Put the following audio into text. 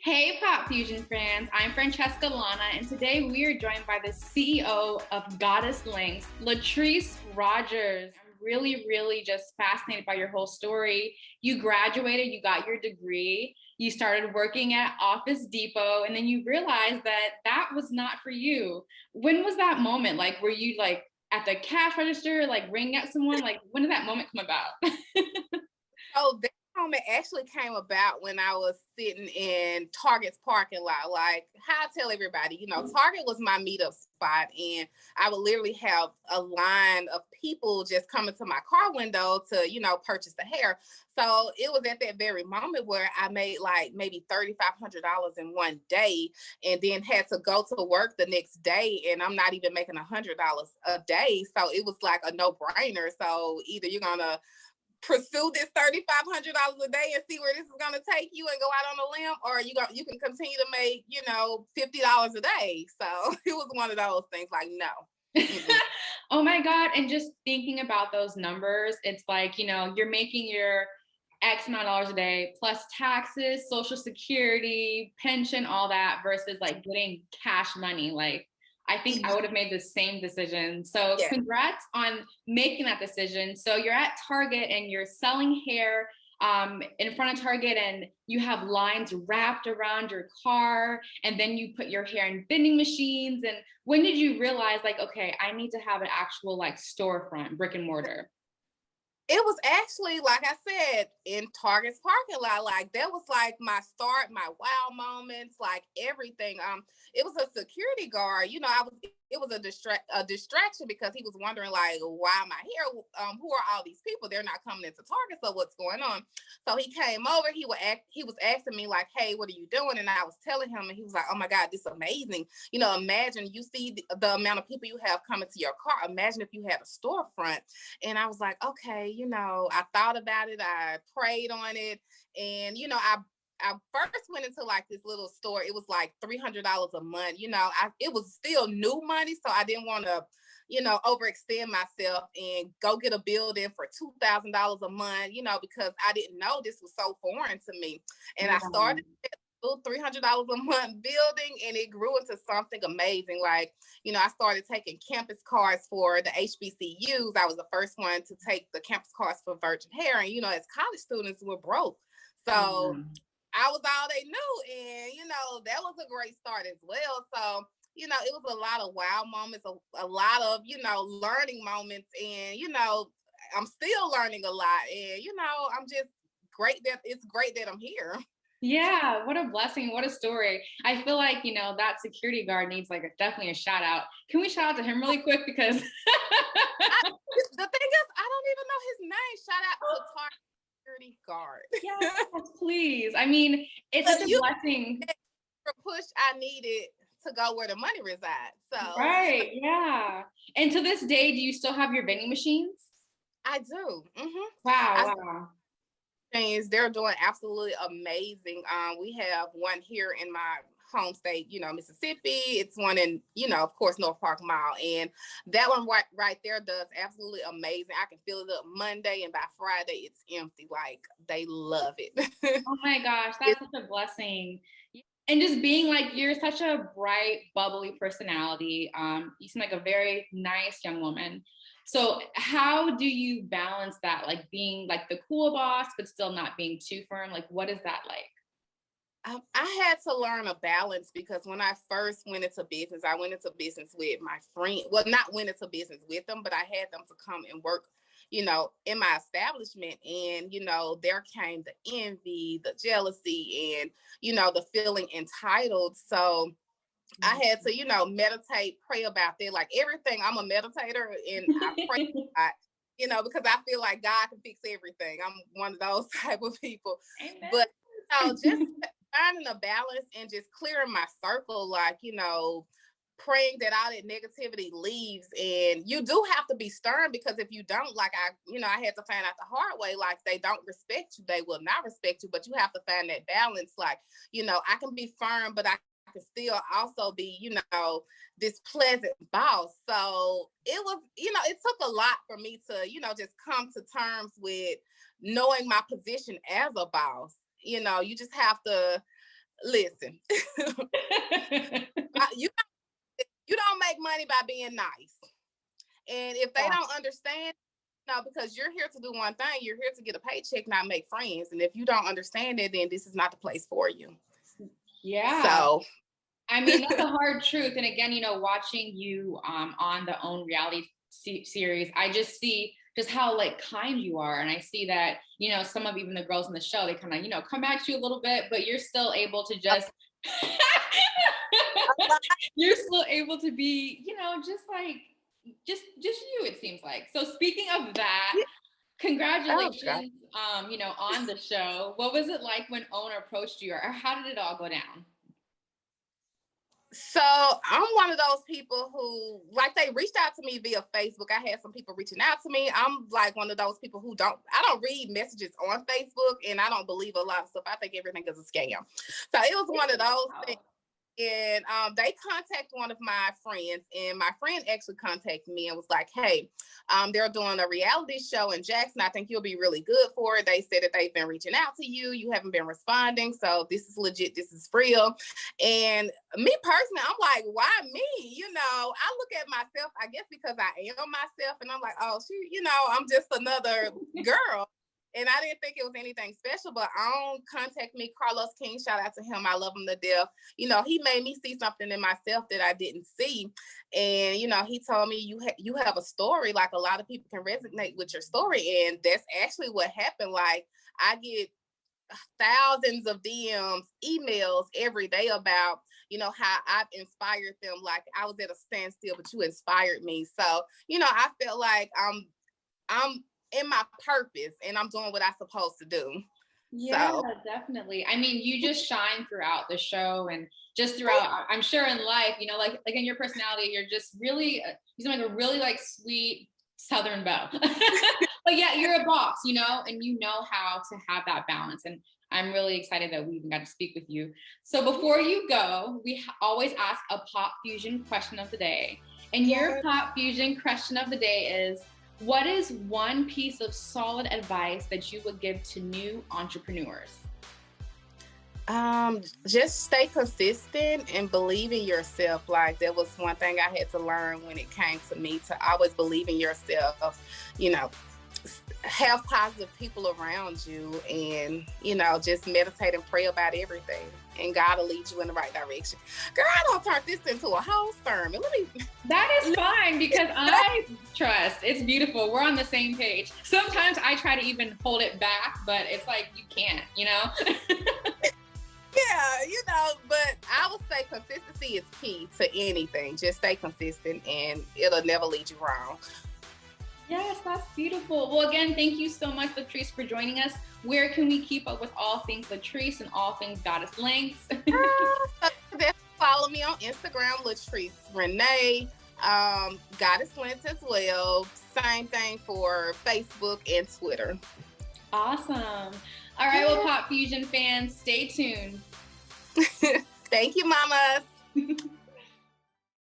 Hey, Popfuzion fans, I'm Francesca, Ellana, and today we are joined by the CEO of Goddess Links, Latrice Rogers. I'm really just fascinated by your whole story. You graduated, you got your degree, you started working at Office Depot, and then you realized that that was not for you. When was that moment? Like, were you like at the cash register, like ringing at someone? Like, when did that moment come about? Oh, that moment actually came about when I was sitting in Target's parking lot. Like, how I tell everybody, Target was my meetup spot, and I would literally have a line of people just coming to my car window to, purchase the hair. So it was at that very moment where I made like maybe $3,500 in one day, and then had to go to work the next day, and I'm not even making $100 a day. So it was like a no-brainer. So either you're gonna pursue this $3,500 a day and see where this is going to take you and go out on a limb, or you can continue to make $50 a day. So it was one of those things like, no. Oh my God. And just thinking about those numbers, it's like, you're making your X amount of dollars a day plus taxes, social security, pension, all that versus like getting cash money. Like, I think I would have made the same decision. So Yeah. congrats on making that decision. So you're at Target and you're selling hair in front of Target, and you have lines wrapped around your car, and then you put your hair in vending machines. And when did you realize, like, okay, I need to have an actual like storefront, brick and mortar? It was actually, like I said, in Target's parking lot. Like, that was like my start, my wow moments, like everything. It was a security guard. It was a distraction because he was wondering, like, why am I here? Who are all these people? They're not coming into Target, so what's going on? So he came over. He was asking me, like, hey, what are you doing? And I was telling him, and he was like, oh my God, this is amazing. Imagine you see the amount of people you have coming to your car. Imagine if you had a storefront. And I was like, okay, I thought about it. I prayed on it. And, I first went into like this little store. It was like $300 a month. It was still new money. So I didn't want to, overextend myself and go get a building for $2,000 a month, because I didn't know this was so foreign to me. And I started $300 a month building, and it grew into something amazing. Like, I started taking campus cards for the HBCUs. I was the first one to take the campus cards for virgin hair. And, as college students, were broke. So I was all they knew. And, that was a great start as well. So, it was a lot of wow moments, a lot of, learning moments. And, I'm still learning a lot. And, I'm just it's great that I'm here. Yeah, what a blessing. What a story. I feel like, that security guard needs like definitely a shout out. Can we shout out to him really quick? Because the thing is, I don't even know his name. Shout out to Target security guard. Yes, please. I mean, it's such a blessing. For push I needed to go where the money resides. So right, yeah. And to this day, do you still have your vending machines? I do. Mm-hmm. Wow. They're doing absolutely amazing. We have one here in my home state, Mississippi. It's one in, of course, North Park Mall. And that one right there does absolutely amazing. I can fill it up Monday, and by Friday it's empty. Like, they love it. Oh my gosh, that's such a blessing. And just being like, you're such a bright, bubbly personality. You seem like a very nice young woman. So how do you balance that? Like being like the cool boss, but still not being too firm? Like, what is that like? I had to learn a balance because when I first went into business, I went into business with my friend. Well, not went into business with them, but I had them to come and work, in my establishment. And, there came the envy, the jealousy, and, the feeling entitled. So I had to, meditate, pray about that. Like everything, I'm a meditator, and I pray because I feel like God can fix everything. I'm one of those type of people. Amen. But just finding a balance and just clearing my circle, like, praying that all that negativity leaves. And you do have to be stern, because if you don't, like I had to find out the hard way, like, they don't respect you, they will not respect you. But you have to find that balance. Like, I can be firm, but I can still also be, this pleasant boss. So it was, it took a lot for me to, just come to terms with knowing my position as a boss. You just have to listen, you don't make money by being nice. And if they don't understand, because you're here to do one thing, you're here to get a paycheck, not make friends. And if you don't understand it, then this is not the place for you. Yeah. So, I mean, that's a hard truth. And again, watching you on the OWN reality series, I just see just how like kind you are. And I see that, some of even the girls in the show, they kind of, come at you a little bit, but you're still able to just, you're still able to be, just like, just you, it seems like. So speaking of that, congratulations, on the show. What was it like when OWN approached you, or how did it all go down? So I'm one of those people who, like, they reached out to me via Facebook. I had some people reaching out to me. I'm like one of those people who I don't read messages on Facebook, and I don't believe a lot of stuff. I think everything is a scam. So it was one of those things. And they contacted one of my friends, and my friend actually contacted me and was like, hey, they're doing a reality show in Jackson. I think you'll be really good for it. They said that they've been reaching out to you. You haven't been responding. So this is legit. This is real. And me personally, I'm like, why me? I look at myself, I guess because I am myself, and I'm like, oh, I'm just another girl. And I didn't think it was anything special, but contact me. Carlos King, shout out to him. I love him to death. He made me see something in myself that I didn't see. And, he told me you have a story, like a lot of people can resonate with your story. And that's actually what happened. Like, I get thousands of DMs, emails every day about, how I've inspired them. Like, I was at a standstill, but you inspired me. So, I felt like I'm in my purpose, and I'm doing what I'm supposed to do. Yeah, so. Definitely. I mean, you just shine throughout the show, and just throughout, I'm sure in life, like in your personality, you're just really, you seem like a really like sweet Southern belle. But yeah, you're a boss, and you know how to have that balance. And I'm really excited that we even got to speak with you. So before you go, we always ask a Popfuzion question of the day. And your Popfuzion question of the day is, what is one piece of solid advice that you would give to new entrepreneurs? Just stay consistent and believe in yourself. Like, that was one thing I had to learn when it came to me, to always believe in yourself, have positive people around you, and, just meditate and pray about everything, and God will lead you in the right direction. Girl, I don't turn this into a whole sermon. That is fine, because I trust. It's beautiful. We're on the same page. Sometimes I try to even hold it back, but it's like, you can't, Yeah, but I would say consistency is key to anything. Just stay consistent, and it'll never lead you wrong. Yes, that's beautiful. Well, again, thank you so much, Latrice, for joining us. Where can we keep up with all things Latrice and all things Goddess Links? Follow me on Instagram, Latrice Renee, Goddess Links as well. Same thing for Facebook and Twitter. Awesome. All right, well, Popfuzion fans, stay tuned. Thank you, mamas.